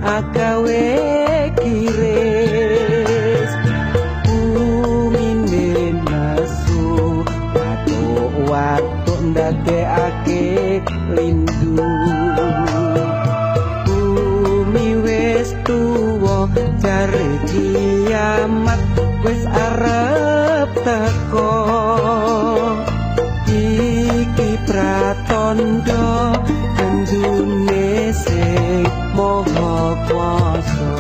Agawe kiris umine nasu watu ndadekake lindu bumi wis tuwa jare kiamat wis arep teko iki pratandha kendune sing moho kuasa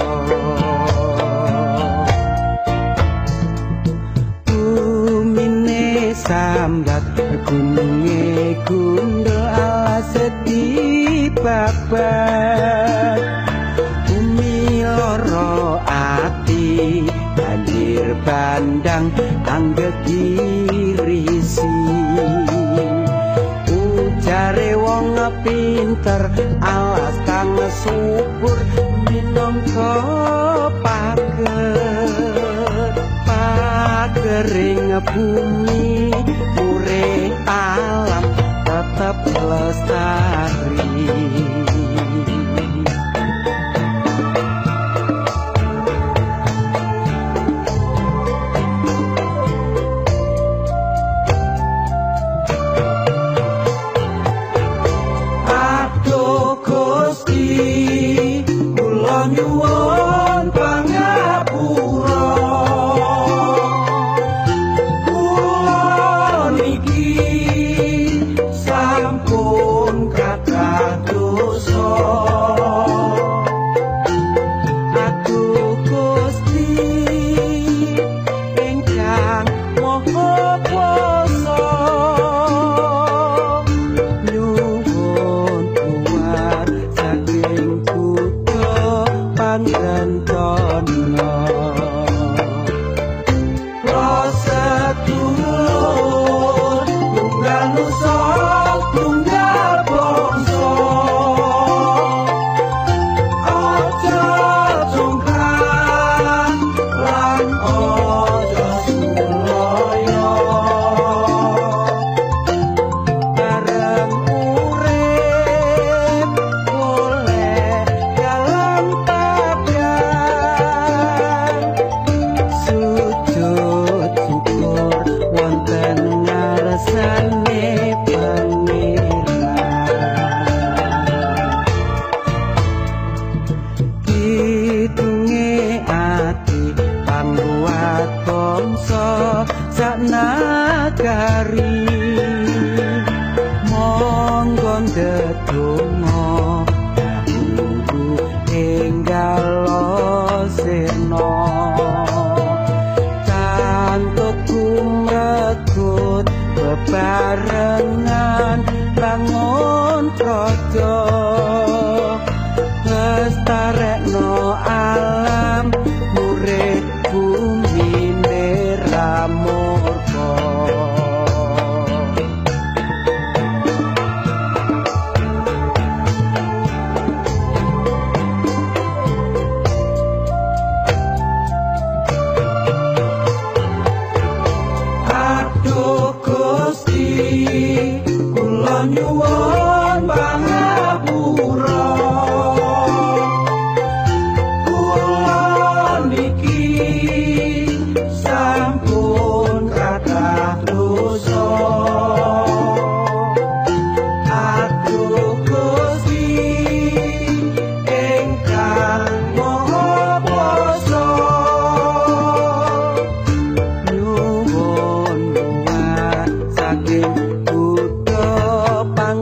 bumine sambat gununge gundul alas dibabat bumi loro ati banjir bandang anggegirisi jare wong pinter alas kang subur minangka pagering bumi pure alam tetep lestari nyuwun pangapura kula niki sampun kathah dosa aku Gusti ingkang maha kuwasa nyuwun kuat saking Gantana Prasetulur tunggal nusa tunggal bangsa aja sungkan lan aja sulaya bareng urip boleh dalam sane pangeran kidunge ati pangruwat bangsa sak nagari monggo ndedonga guru enggal sirna cantut kumrekut bebarengan bangun praja lestarekno alam murid bumi neramurka kula nyuwun pangapura kula niki sampun kathah dosa aku Gusti ingkang maha kuwasa nyuwun saking pang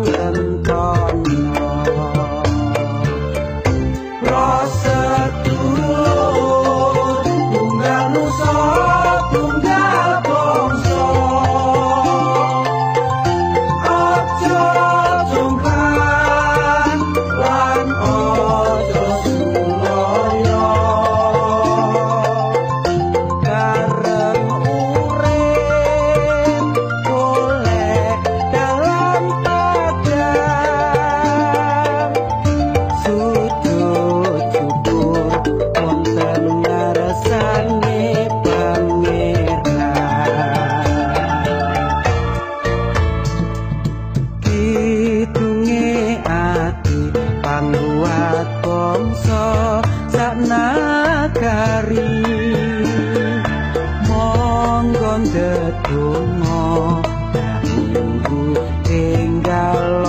donga Daku tinggal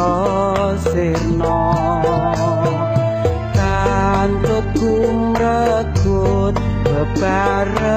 sirna kantut kumrekut bebareng